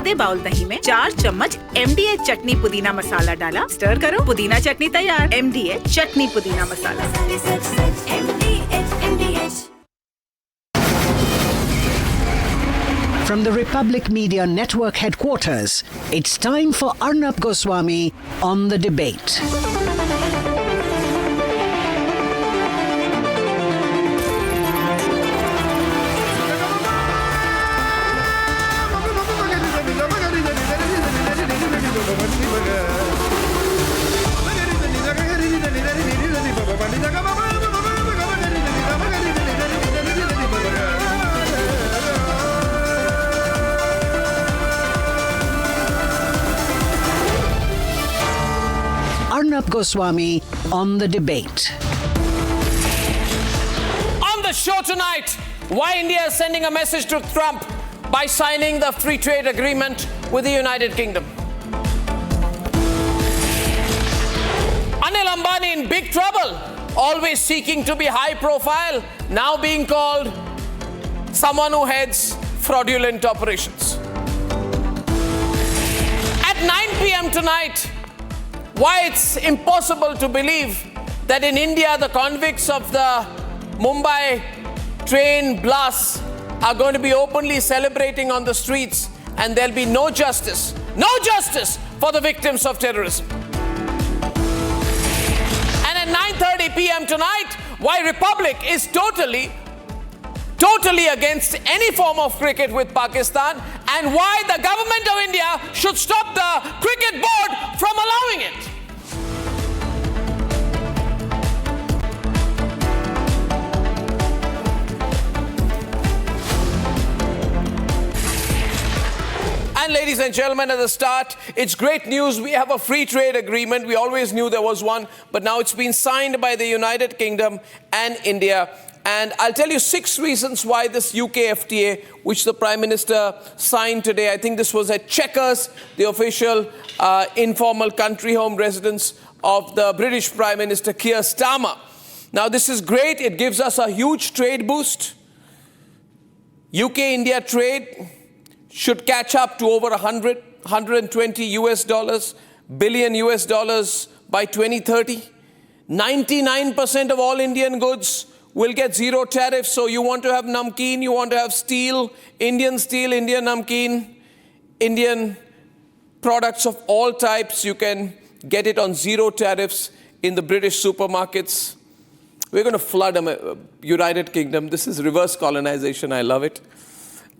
आधे बाउल दही में 4 चम्मच MDH चटनी पुदीना मसाला डाला, स्टर करो, पुदीना चटनी तैयार। MDH चटनी पुदीना मसाला। From the Republic Media Network headquarters, it's time for Arnab Goswami on The Debate. Arnab Goswami on The Debate. On the show tonight, why India is sending a message to Trump by signing the free trade agreement with the United Kingdom. Anil Ambani in big trouble, always seeking to be high profile, now being called someone who heads fraudulent operations. At 9 p.m. tonight, why it's impossible to believe that in India the convicts of the Mumbai train blasts are going to be openly celebrating on the streets and there'll be no justice for the victims of terrorism. And at 9:30 p.m. tonight, why Republic is totally against any form of cricket with Pakistan, and why the government of India should stop the cricket board from allowing it. And ladies and gentlemen, at the start, it's great news. We have a free trade agreement. We always knew there was one, but now it's been signed by the United Kingdom and India. And I'll tell you 6 reasons why this UK FTA, which the Prime Minister signed today, I think this was at Chequers, the official informal country home residence of the British Prime Minister Keir Starmer. Now, this is great. It gives us a huge trade boost. UK-India trade should catch up to over 120 billion US dollars by 2030. 99% of all Indian goods will get zero tariffs. So you want to have namkeen, you want to have steel, Indian namkeen, Indian products of all types, you can get it on zero tariffs in the British supermarkets. We're going to flood United Kingdom. This is reverse colonization. I love it.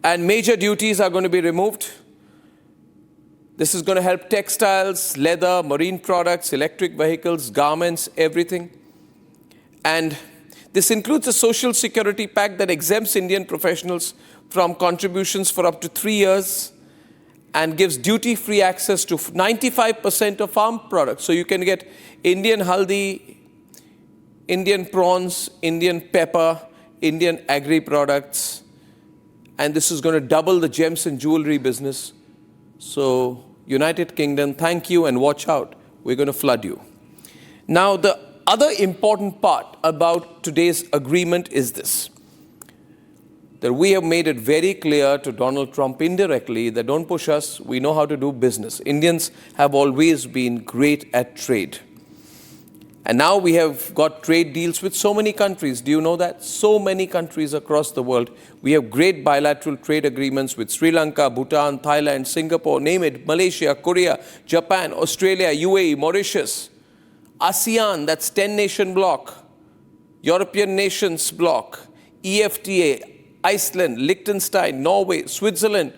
And major duties are going to be removed. This is going to help textiles, leather, marine products, electric vehicles, garments, everything. And this includes a social security pact that exempts Indian professionals from contributions for up to 3 years and gives duty-free access to 95% of farm products. So you can get Indian haldi, Indian prawns, Indian pepper, Indian agri products. And this is going to double the gems and jewelry business. So, United Kingdom, thank you and watch out. We're going to flood you. Now, the other important part about today's agreement is this: that we have made it very clear to Donald Trump indirectly that don't push us, we know how to do business. Indians have always been great at trade. And now we have got trade deals with so many countries. Do you know that? So many countries across the world. We have great bilateral trade agreements with Sri Lanka, Bhutan, Thailand, Singapore, name it, Malaysia, Korea, Japan, Australia, UAE, Mauritius, ASEAN, that's 10-nation bloc, European nations bloc, EFTA, Iceland, Liechtenstein, Norway, Switzerland.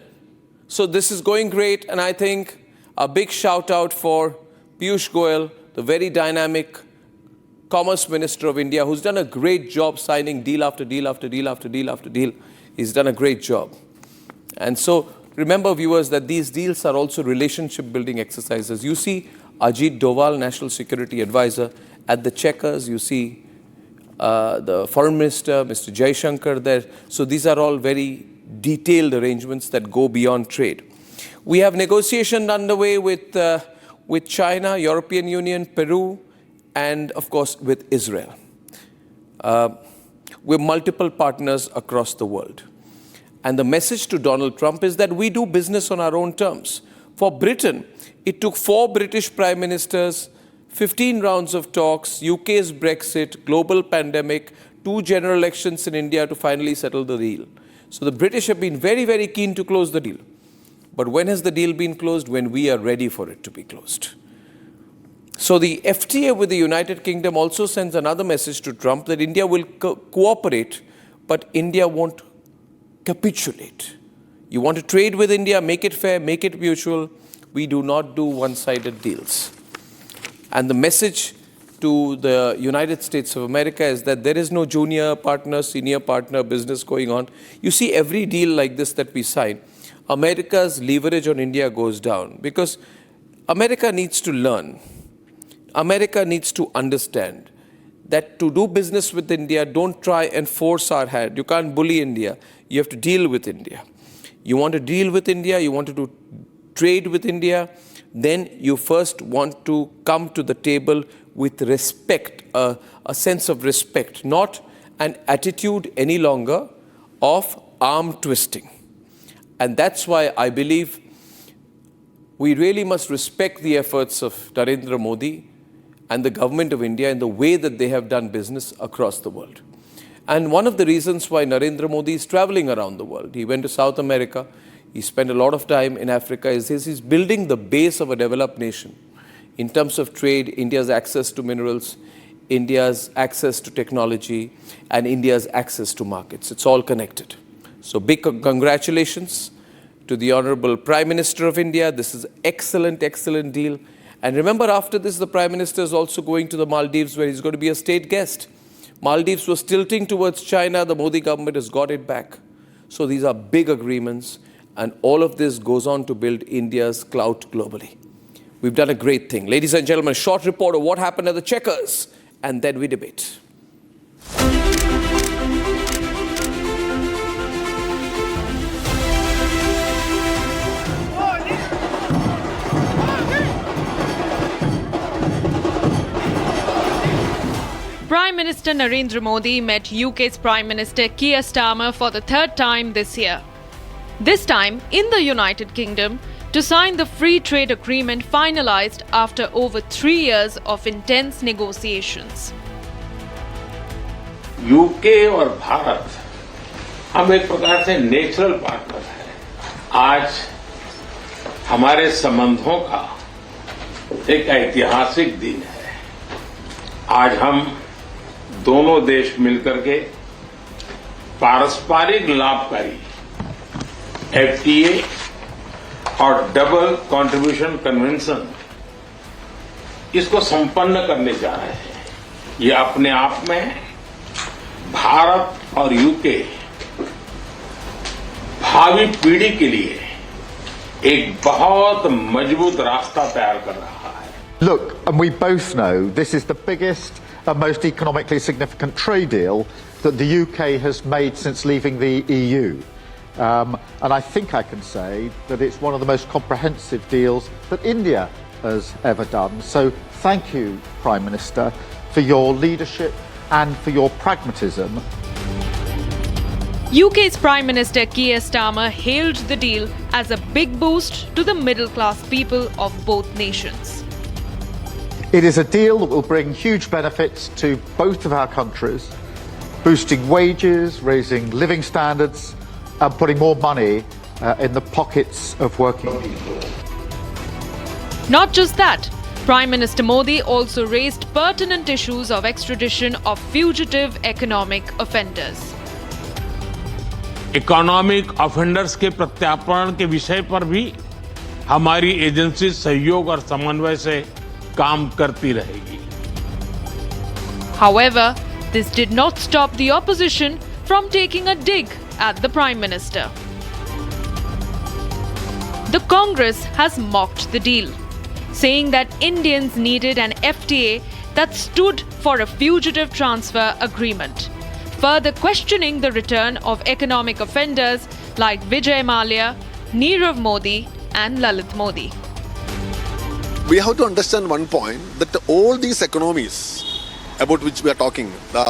So this is going great, and I think a big shout out for Piyush Goyal, the very dynamic Commerce Minister of India, who's done a great job signing deal after deal after deal after deal after deal. He's done a great job. And so remember, viewers, that these deals are also relationship building exercises. You see Ajit Doval, National Security Advisor, at the Chequers. You see the Foreign Minister, Mr. Jaishankar there. So these are all very detailed arrangements that go beyond trade. We have negotiation underway with China, European Union, Peru, and of course with Israel. We're multiple partners across the world. And the message to Donald Trump is that we do business on our own terms. For Britain, it took 4 British prime ministers, 15 rounds of talks, UK's Brexit, global pandemic, 2 general elections in India to finally settle the deal. So the British have been very, very keen to close the deal. But when has the deal been closed? When we are ready for it to be closed. So the FTA with the United Kingdom also sends another message to Trump that India will cooperate, but India won't capitulate. You want to trade with India, make it fair, make it mutual. We do not do one-sided deals. And the message to the United States of America is that there is no junior partner, senior partner business going on. You see, every deal like this that we sign, America's leverage on India goes down because America needs to learn. America needs to understand that to do business with India, don't try and force our hand. You can't bully India. You have to deal with India. You want to deal with India, you want to do trade with India, then you first want to come to the table with respect, a sense of respect, not an attitude any longer of arm twisting. And that's why I believe we really must respect the efforts of Narendra Modi and the government of India in the way that they have done business across the world. And one of the reasons why Narendra Modi is traveling around the world, he went to South America, he spent a lot of time in Africa, is he's building the base of a developed nation. In terms of trade, India's access to minerals, India's access to technology, and India's access to markets. It's all connected. So big congratulations to the Honorable Prime Minister of India. This is excellent, excellent deal. And remember, after this, the Prime Minister is also going to the Maldives, where he's going to be a state guest. Maldives was tilting towards China. The Modi government has got it back. So these are big agreements. And all of this goes on to build India's clout globally. We've done a great thing. Ladies and gentlemen, a short report of what happened at the Checkers, and then we debate. Prime Minister Narendra Modi met UK's Prime Minister Keir Starmer for the 3rd time this year. This time in the United Kingdom to sign the free trade agreement finalised after over 3 years of intense negotiations. UK और भारत हम एक प्रकार से natural partner हैं। आज हमारे संबंधों का एक ऐतिहासिक दिन है। आज हम दोनों देश मिलकर के पारस्परिक लाभकारी एफटीए और डबल कंट्रीब्यूशन कन्वेंशन इसको संपन्न करने जा रहे हैं। ये अपने आप में भारत और यूके भावी पीढ़ी के लिए एक बहुत मजबूत रास्ता तैयार कर रहा है। Look, and we both know this is the biggest and most economically significant trade deal that the UK has made since leaving the EU. And I think I can say that it's one of the most comprehensive deals that India has ever done. So thank you, Prime Minister, for your leadership and for your pragmatism. UK's Prime Minister Keir Starmer hailed the deal as a big boost to the middle-class people of both nations. It is a deal that will bring huge benefits to both of our countries, boosting wages, raising living standards, and putting more money in the pockets of working people. Not just that, Prime Minister Modi also raised pertinent issues of extradition of fugitive economic offenders. Economic offenders के प्रत्यार्पण के विषय पर भी हमारी agency सहयोग और समन्वय से काम करती रहेगी। However, this did not stop the opposition from taking a dig at the Prime Minister. The Congress has mocked the deal, saying that Indians needed an FTA that stood for a fugitive transfer agreement, further questioning the return of economic offenders like Vijay Mallya, Nirav Modi and Lalit Modi. We have to understand one point, that all these economies about which we are talking,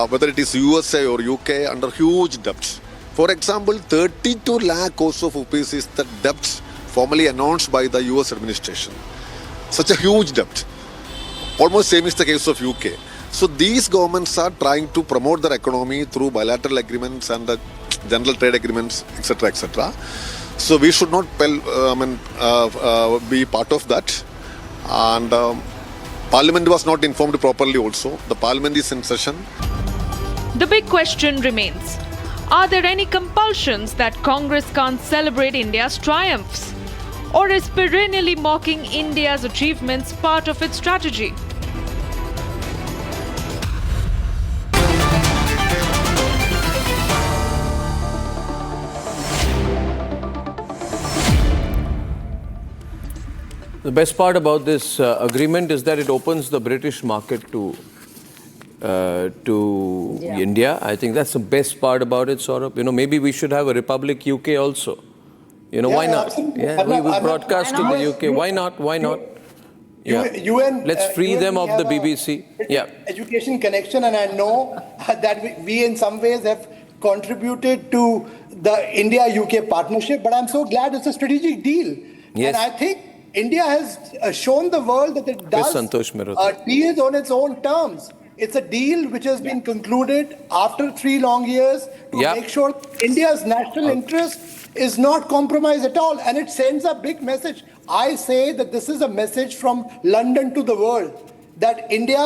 whether it is USA or UK, under huge debt. For example, 32 lakh crores of rupees is the debt formally announced by the US administration. Such a huge debt. Almost same is the case of UK. So these governments are trying to promote their economy through bilateral agreements and the general trade agreements, etc., etc. So we should not be part of that. And Parliament was not informed properly also. The Parliament is in session. The big question remains, are there any compulsions that Congress can't celebrate India's triumphs? Or is perennially mocking India's achievements part of its strategy? The best part about this agreement is that it opens the British market to India. I think that's the best part about it, Saurabh. Maybe we should have a Republic UK also. Why not? Absolutely. Yeah, we will broadcast to the UK. Why not? Why not? Yeah. Let's free them of the BBC. Yeah. Education connection, and I know that we in some ways have contributed to the India-UK partnership, but I'm so glad it's a strategic deal. Yes. And I think India has shown the world that it does deals on its own terms. It's a deal which has been concluded after 3 long years to make sure India's national interest is not compromised at all. And it sends a big message. I say that this is a message from London to the world, that India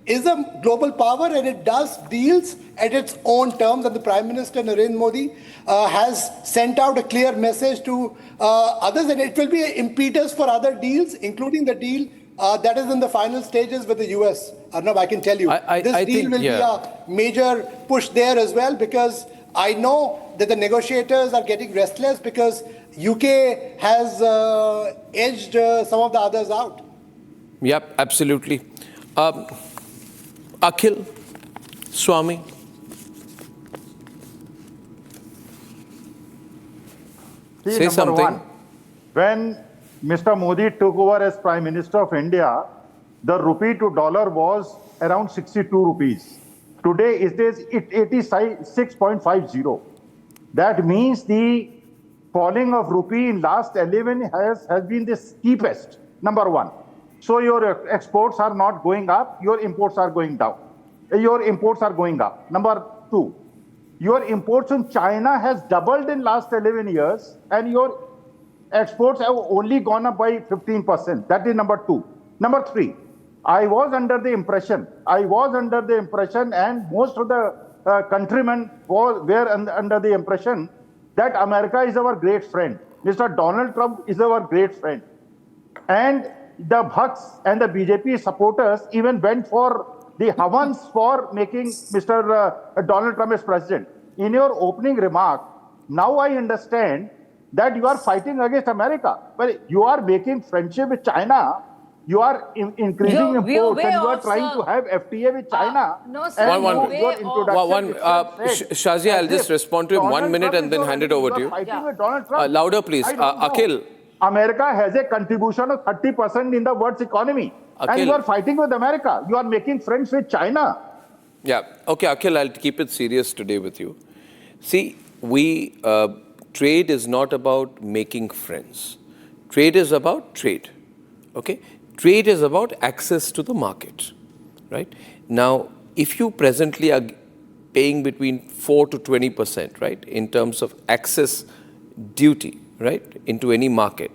is a global power and it does deals at its own terms. And the Prime Minister Narendra Modi has sent out a clear message to others, and it will be an impetus for other deals, including the deal that is in the final stages with the US. Arnab, I can tell you, this deal will be a major push there as well, because I know that the negotiators are getting restless because UK has edged some of the others out. Yep, absolutely. Akhil, Swami. Say something. One, when Mr. Modi took over as Prime Minister of India, the rupee to dollar was around 62 rupees. Today it is 86.50. That means the falling of rupee in last 11 has been the steepest, number one. So your exports are not going up, your imports are going down. Your imports are going up. Number two, your imports in China has doubled in last 11 years and your exports have only gone up by 15%. That is number two. Number three, I was under the impression and most of the countrymen were under the impression that America is our great friend. Mr. Donald Trump is our great friend. And the Bhaks and the BJP supporters even went for the Havans for making Mr. Donald Trump as president. In your opening remark, now I understand that you are fighting against America. But you are making friendship with China. You are increasing imports and you are trying to have FTA with China. Shazia, I'll just respond to him 1 minute and then hand it over to you. Louder, please. Akhil. America has a contribution of 30% in the world's economy. Akhil. And you are fighting with America. You are making friends with China. Yeah. Okay, Akhil, I'll keep it serious today with you. See, trade is not about making friends. Trade is about trade. Okay? Trade is about access to the market, right? Now, if you presently are paying between 4 to 20%, right, in terms of access duty, right, into any market,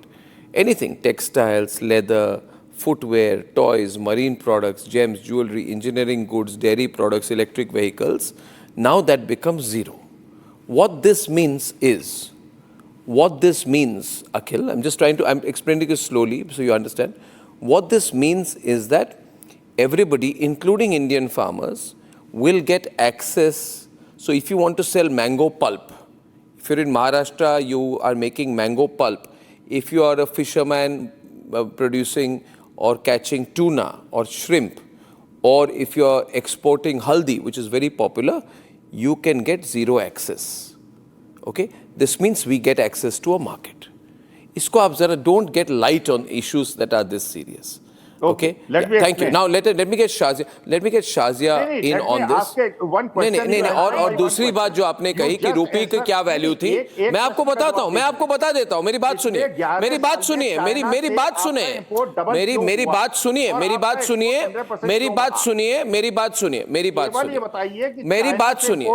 anything, textiles, leather, footwear, toys, marine products, gems, jewelry, engineering goods, dairy products, electric vehicles, now that becomes zero. What this means, Akhil, I'm explaining it slowly so you understand. What this means is that everybody, including Indian farmers, will get access. So if you want to sell mango pulp, if you're in Maharashtra, you are making mango pulp. If you are a fisherman producing or catching tuna or shrimp, or if you are exporting haldi, which is very popular, you can get zero access. Okay? This means we get access to a market. Isko aap zara don't get light on issues that are this serious. Okay. Thank you. Now let me get Shazia in on this. नहीं और दूसरी बात जो आपने कही कि रुपये की क्या वैल्यू थी, मैं आपको बताता हूँ, मैं आपको बता देता हूँ, मेरी बात सुनिए, मेरी बात सुनिए, मेरी बात सुनिए, मेरी बात सुनिए, मेरी बात सुनिए, मेरी बात सुनिए, मेरी बात सुनिए, मेरी बात सुनिए, मेरी बात सुनिए,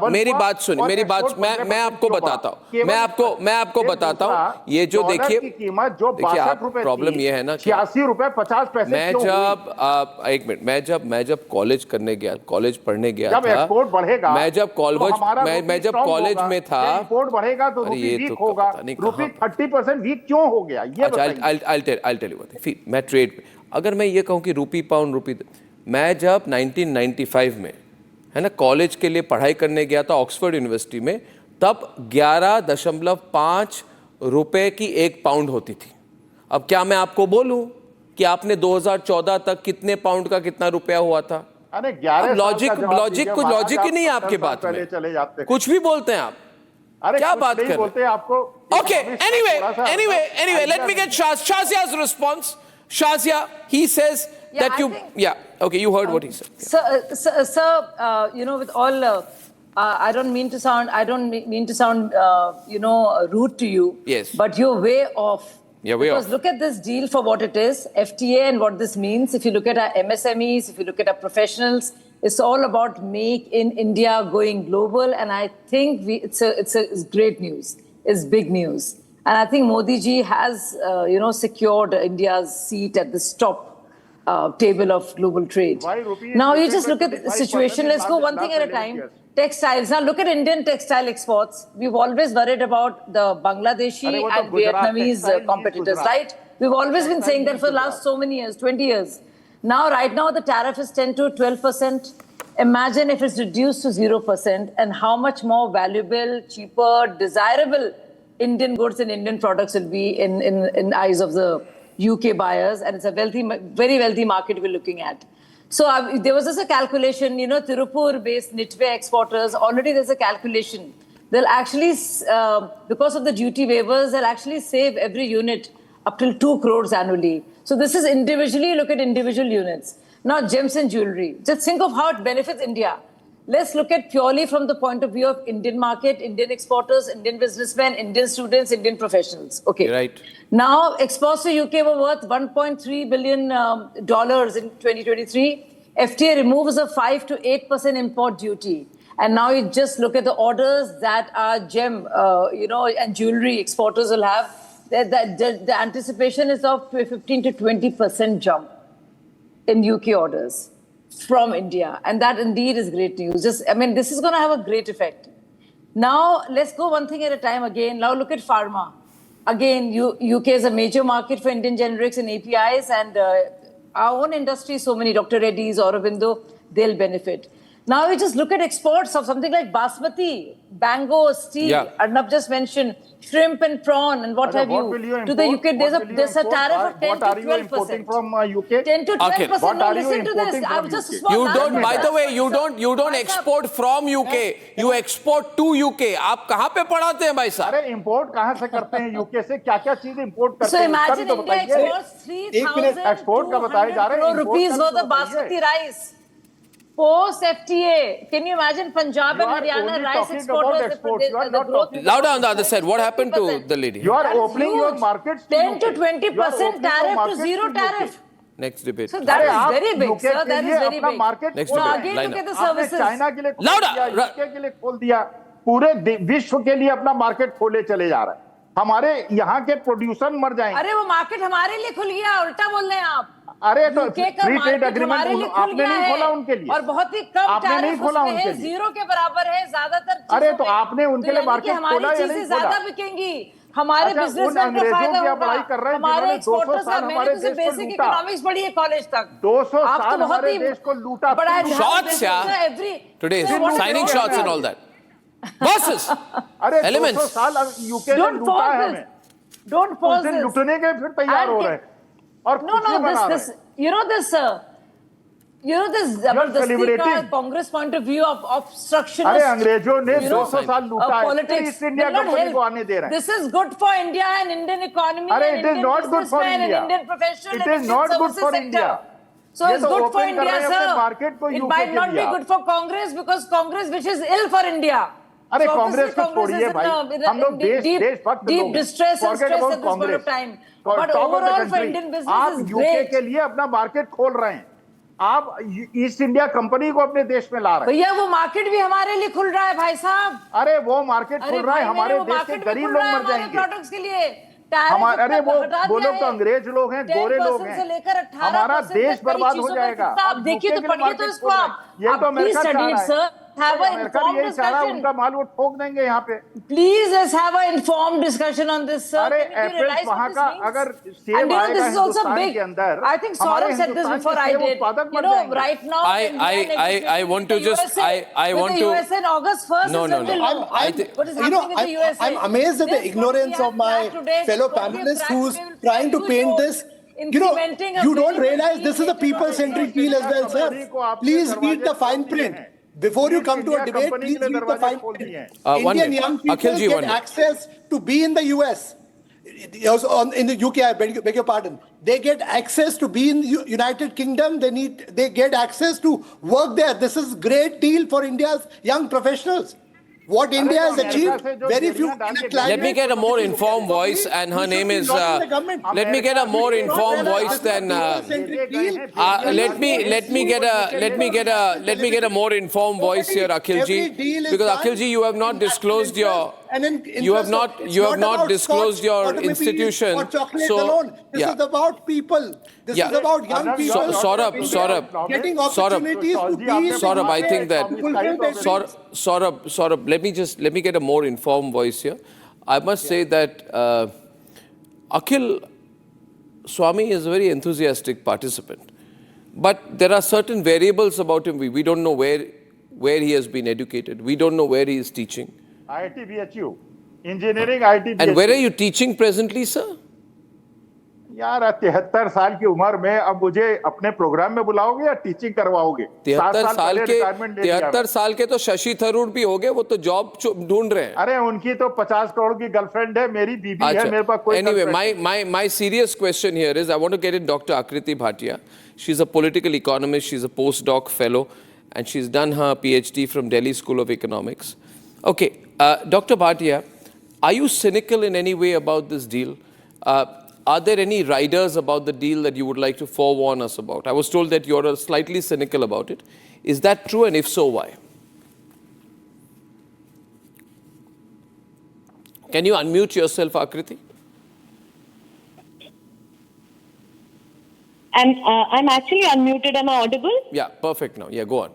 मेरी बात सुनिए, मेरी बात मैं आपको बताता हूँ, मैं आपको बताता हूँ, ये जो देखिए आप प्रॉब्लम ये है ना, 86 रुपए 50 पैसे। मैं जब एक मिनट, मैं जब कॉलेज पढ़ने गया था, मैं जब कॉलेज में था, इंपोर्ट बढ़ेगा तो रुपये वीक होगा, रुपये 30% वीक क्यों हो गया ये बताइए। I'll tell you what, मैं ट्रेड पे, अगर मैं ये कहूँ कि रुपी पाउंड मैं जब 1995 में है ना कॉलेज के लिए पढ़ाई करने गया था ऑक्सफोर्ड यूनिवर्सिटी में, तब 11.5 रुपए की एक पाउंड होती थी। अब क्या मैं आपको बोलूं कि आपने 2014 तक कितने पाउंड का कितना रुपया हुआ था? अरे 11 लॉजिक ही नहीं है आपके बात में, कुछ भी बोलते हैं आप, क्या बात कर रहे हैं आपको? Okay, anyway, let me get Shazia's response. Shazia, he says that you heard what he said. Sir, with all, I don't mean to sound, rude to you. Yes. But you're way off. Yeah, way because off. Look at this deal for what it is, FTA, and what this means. If you look at our MSMEs, if you look at our professionals, it's all about make in India going global. And I think it's great news. It's big news. And I think Modi ji has, secured India's seat at the top table of global trade. Now you just look at the situation. Let's go one thing at a time. Textiles. Now look at Indian textile exports. We've always worried about the Bangladeshi and Vietnamese competitors, right? We've always been saying that for the last so many years, 20 years. Now, right now, the tariff is 10 to 12%. Imagine if it's reduced to 0% and how much more valuable, cheaper, desirable Indian goods and Indian products will be in eyes of the UK buyers. And it's a very wealthy market we're looking at. So there was just a calculation, Tirupur-based knitwear exporters, already there's a calculation. They'll actually, because of the duty waivers, they'll actually save every unit up till 2 crores annually. So this is individually, look at individual units. Now, gems and jewelry. Just think of how it benefits India. Let's look at purely from the point of view of Indian market, Indian exporters, Indian businessmen, Indian students, Indian professionals. Okay. Right. Now, exports to UK were worth $1.3 billion in 2023. FTA removes a 5 to 8% import duty. And now you just look at the orders that our gem, and jewelry exporters will have. The anticipation is of 15 to 20% jump in UK orders from India. And that indeed is great news. This is going to have a great effect. Now, let's go one thing at a time again. Now look at pharma. Again, UK is a major market for Indian generics and APIs, and our own industry, so many, Dr. Reddy's, Aurobindo, they'll benefit. Now we just look at exports of something like basmati, bango, steel, Arnab just mentioned, shrimp and prawn and what have you. To the UK, there's a tariff of 10 to 12%. What are you importing from UK? 10 to 12%. No, listen to this. I'm just you don't. By the way, you don't export from UK. You export to UK. आप कहाँ पे पढ़ाते हैं भाई साहब? अरे import कहाँ से करते हैं UK से? क्या-क्या चीज़ import करते हैं? So imagine India exports 3,200 crore rupees worth of basmati rice. Post FTA, can you imagine Punjab and Haryana rice exporters? Louder on the other side. What happened to the lady? You are opening your markets. 10 to 20% tariff to zero tariff. Next debate. So that is very big, sir. That is very big. Next now debate. again, look at the services. China के लिए UK के लिए खोल दिया, पूरे विश्व के लिए अपना मार्केट खोले चले जा रहा है. हमारे यहाँ के प्रोड्यूसर मर जाएंगे. अरे वो मार्केट हमारे लिए खुल गया, उल्टा बोल रहे हैं आप. अरे तो फ्री ट्रेड एग्रीमेंट आपने नहीं खोला उनके लिए, और बहुत ही कम आपने नहीं खोला उनके लिए, जीरो के बराबर है ज्यादातर. अरे तो आपने उनके लिए मार्केट खोला या नहीं खोला? ज्यादा बिकेंगी हमारे बिजनेसमैन का फायदा होगा, हमारे एक्सपोर्टर्स का. मैंने तो बेसिक इकोनॉमिक्स पढ़ी है कॉलेज तक. 200 साल हमारे देश को लूटा. Shots, yeah. Today signing shots and all that. Bosses. अरे elements. 200 साल यूके ने लूटा है हमें. Don't pause this. लूटने के फिर तैयार हो रहे हैं. और no, this You know, this Zabardasti ka Congress point of view of obstructionist. अरे अंग्रेजों ने 200 साल लूटा है, politics. ईस्ट इंडिया कंपनी को आने दे रहे हैं. This is good for India and Indian economy. अरे and it is Indian not good for businessmen India. and Indian professional It and is Indian not good services for sector. India. So ये it's तो good for open कर India, रहे हैं अपने sir. market को It UK might के not be लिए. good for Congress because Congress wishes ill for India. अरे So कांग्रेस obviously को छोड़िए भाई, हम लोग देशभक्त लोग deep हैं. distress and Forget stress about at this point Congress. of time. Top But of the overall for country. Indian business आप is यूके great. के लिए अपना मार्केट खोल रहे हैं, आप ईस्ट इंडिया कंपनी को अपने देश में ला रहे हैं. भैया वो मार्केट भी हमारे लिए खुल रहा है भाई साहब. अरे वो मार्केट खुल रहा है, हमारे देश के गरीब लोग मर जाएंगे. प्रोडक्ट्स के लिए अरे वो लोग तो अंग्रेज लोग हैं, गोरे लोग हैं. हमारा देश बर्बाद हो जाएगा. आप देखिए तो पढ़िए तो इसको आप. ये तो अमेरिका चाह रहा है. Have an अमेरिका informed यही चाह रहा है, discussion. उनका माल वो ठोक देंगे यहाँ पे. Please let's have an informed discussion on this, sir. अरे Can you Apple realize what वहाँ this का means? अगर And सेब you know आएगा this is also Hindustan big. के अंदर, I think Saurabh said this before I did. You know, right now I want to just I want to. USA in August 1st. No. What is happening in the USA? I'm amazed at the ignorance of my fellow panelists who's trying to paint this. You know, you don't realize this is a people-centric deal as well, sir. Please read the fine print. Before you come to a debate, please read the fine print. Indian young people get access to be in the US. In the UK, I beg your pardon. They get access to be in the United Kingdom. They get access to work there. This is a great deal for India's young professionals. What India has achieved, very few. Let me get a more informed voice, and her name is. Let me get a more informed voice than. Let me get a more informed voice here, Akhilji, because Akhilji, you have not disclosed your. You have not disclosed your institution. So this is about people. This is about young people. Saurabh, getting opportunities to be in Saurabh, I think that Saurabh, Saurabh, let me get a more informed voice here. I must say that Akhil Swami is a very enthusiastic participant, but there are certain variables about him. We don't know where he has been educated. We don't know where he is teaching. IIT BHU, engineering IIT BHU. And where are you teaching presently, sir? यार 73 साल की उम्र में अब मुझे अपने programme में बुलाओगे या टीचिंग करवाओगे? 73 साल के तो शशि थरूर भी हो गए, वो तो जॉब ढूंढ रहे हैं. अरे उनकी तो 50 करोड़ की गर्लफ्रेंड है, मेरी बीबी है, मेरे पास कोई. Anyway, my serious question here is I want to get in Dr. Akriti Bhatia. She's a political economist, she's a postdoc fellow, and she's done her PhD from Delhi School of Economics. Okay, Dr. Bhatia, are you cynical in any way about this deal? Are there any riders about the deal that you would like to forewarn us about? I was told that you're slightly cynical about it. Is that true, and if so, why? Can you unmute yourself, Akriti? I'm actually unmuted. Am I audible? Yeah, perfect now. Yeah, go on.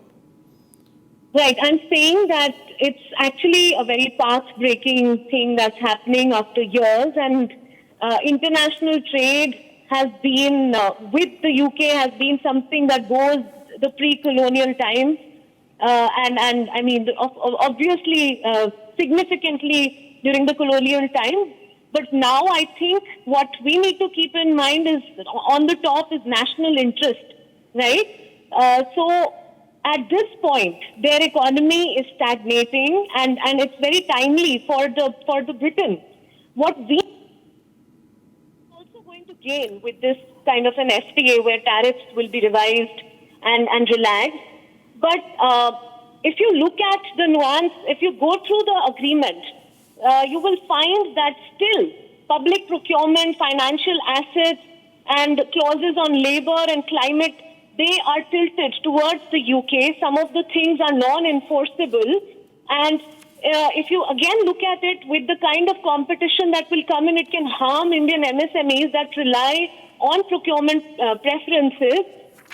Right. I'm saying that it's actually a very path-breaking thing that's happening after years, and international trade has been, with the UK, has been something that goes the pre-colonial times, and I mean, obviously, significantly during the colonial times. But now I think what we need to keep in mind is, on the top is national interest, right? So at this point, their economy is stagnating, and it's very timely for the Britain. What we also going to gain with this kind of an FTA where tariffs will be revised and relaxed. But if you look at the nuance, if you go through the agreement, you will find that still public procurement, financial assets, and clauses on labor and climate, they are tilted towards the UK. Some of the things are non-enforceable. And if you again look at it with the kind of competition that will come in, it can harm Indian MSMEs that rely on procurement preferences.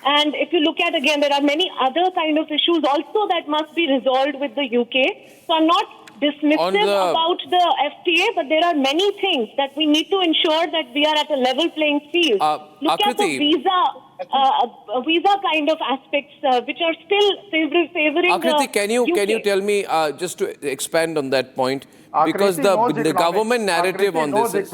And if you look at, again, there are many other kind of issues also that must be resolved with the UK. So I'm not dismissive about the FTA, but there are many things that we need to ensure that we are at a level playing field. Look at the visa kind of aspects, which are still favoring Akriti, can you tell me, just to expand on that point, because the government narrative on this is,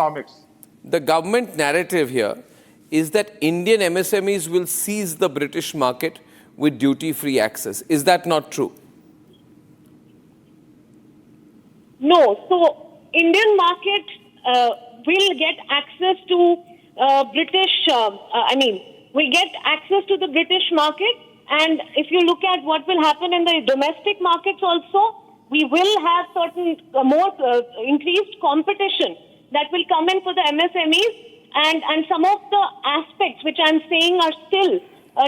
the government narrative here is that Indian MSMEs will seize the British market with duty-free access. Is that not true? No. So Indian market will get access to we get access to the British market. And if you look at what will happen in the domestic markets also, we will have certain more increased competition that will come in for the MSMEs. And some of the aspects which I'm saying are still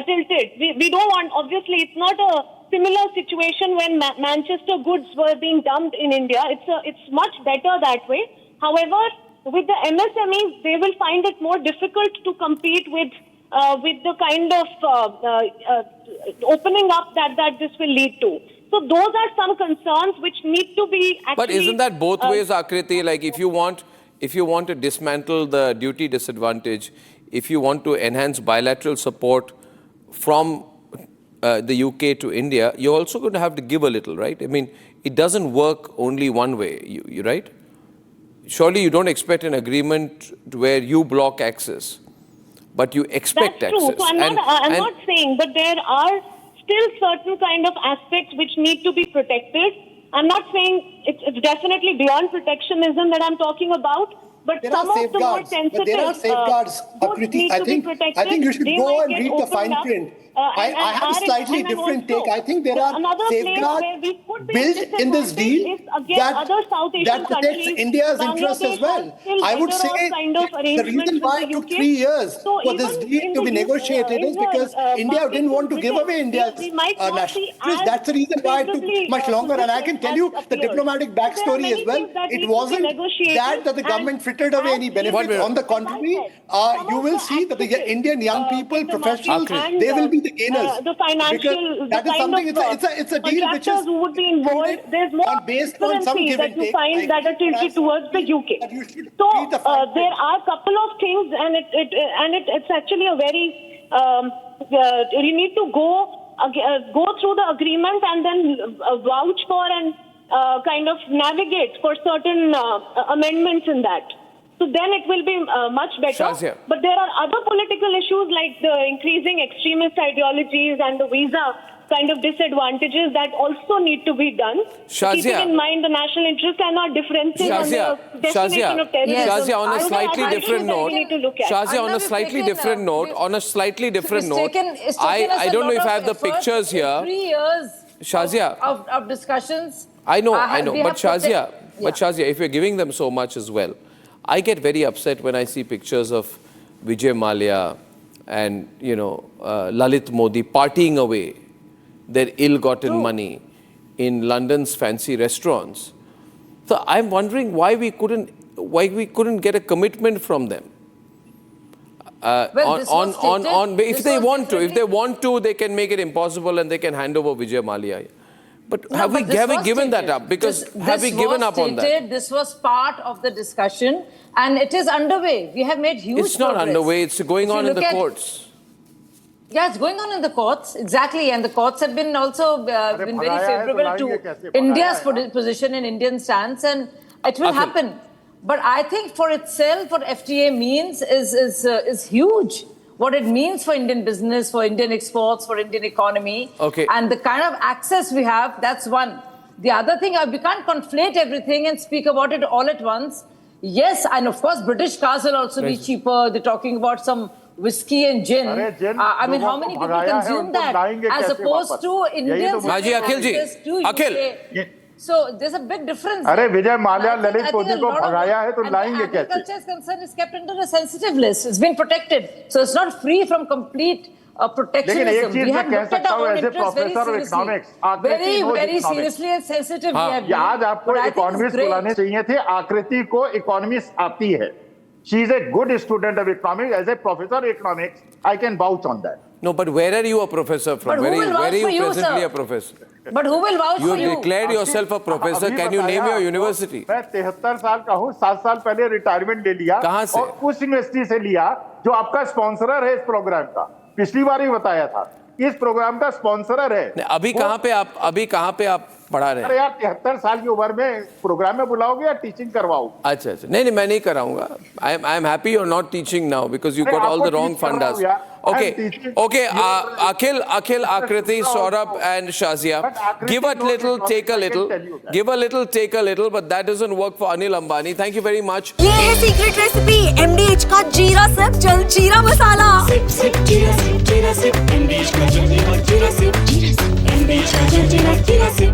tilted. We don't want, obviously, it's not a similar situation when Manchester goods were being dumped in India. It's much better that way. However, with the MSMEs, they will find it more difficult to compete with the kind of opening up that this will lead to. So those are some concerns which need to be actually... But isn't that both ways, Akriti? Like if you want to dismantle the duty disadvantage, if you want to enhance bilateral support from the UK to India, you're also going to have to give a little, right? I mean, it doesn't work only one way, you right? Surely you don't expect an agreement where you block access, but you expect access. That's true. So I'm not saying, but there are still certain kind of aspects which need to be protected. I'm not saying it's definitely beyond protectionism that I'm talking about, but there some of the more sensitive... But there are safeguards, Akriti. I think you should go and read the fine print. I have a slightly different take. I think there are safeguards built in this deal that protects India's interests as well. I would say the reason why it took 3 years for this deal to be negotiated is because India didn't want to give away India's national interest. That's the reason why it took much longer. And I can tell you the diplomatic backstory as well. It wasn't that the government frittered away any benefit. On the contrary, you will see that the Indian young people, professionals, they will be the gainers. The financial, that is something. It's a deal which is who would be involved. There's more based on some give that you find that are tilted towards the UK. So there are a couple of things, and it's actually a very you need to go through the agreement and then vouch for and kind of navigate for certain amendments in that. So then it will be much better. Shazia. But there are other political issues like the increasing extremist ideologies and the visa kind of disadvantages that also need to be done. Shazia. Keeping in mind the national interest and not differencing on the destination of terrorism. Shazia, on a slightly different note, Shazia, on a slightly different note, I don't know if I have the pictures here. 3 years Shazia, of discussions. I know, but Shazia, if you're giving them so much as well, I get very upset when I see pictures of Vijay Mallya and, Lalit Modi partying away their ill-gotten money in London's fancy restaurants. So I'm wondering why we couldn't get a commitment from them. If they want to, they can make it impossible and they can hand over Vijay Mallya. But have we given that up? Because have we given up on that? This was part of the discussion and it is underway. We have made huge progress. It's not underway. It's going on in the courts. Yeah, it's going on in the courts. Exactly. And the courts have been also been very favorable to India's position and Indian stance. And it will happen. But I think for itself, what FTA means is huge. What it means for Indian business, for Indian exports, for Indian economy. Okay. And the kind of access we have, that's one. The other thing, we can't conflate everything and speak about it all at once. Yes, and of course, British cars will also be cheaper. They're talking about some whiskey and gin. I mean, how many people consume that as opposed to Indians having access to UK? So there's a big difference. Vijay Mallya, Lalit Modi ko bhagaya hai, to लाएंगे कैसे? Agriculture is concerned is kept under a sensitive list. It's been protected, so it's not free from complete protectionism. We have looked at our own interests very seriously, very seriously and sensitive. आज आपको economist बुलाने चाहिए थे. आकृति को economist आती है. She is a good student of economics. As a professor of economics, I can vouch on that. No, but where are you a professor from? Where are you presently a professor? But who will vouch for you? You declared yourself a professor. Can you name your university? मैं 73 साल का हूँ. 7 साल पहले retirement ले लिया. कहाँ से? और उस यूनिवर्सिटी से लिया जो आपका स्पॉन्सरर है इस प्रोग्राम का. पिछली बार ही बताया था. इस प्रोग्राम का स्पॉन्सरर है. अभी कहाँ पे आप पढ़ा रहे हैं। अरे यार 73 साल की उम्र में प्रोग्राम में बुलाओगे या टीचिंग करवाओ? अच्छा अच्छा, नहीं मैं नहीं कराऊंगा. I am happy you are not teaching now because you got all the wrong fundas. Okay, Akhil, Akriti, Saurabh and Shazia, give a little, take a little, give a little, take a little, but that doesn't work for Anil Ambani. Thank you very much. ये है secret recipe MDH का जीरा SIP जल जीरा मसाला. SIP SIP जीरा SIP MDH का जल जीरा सिप MDH का जल जीरा सिप.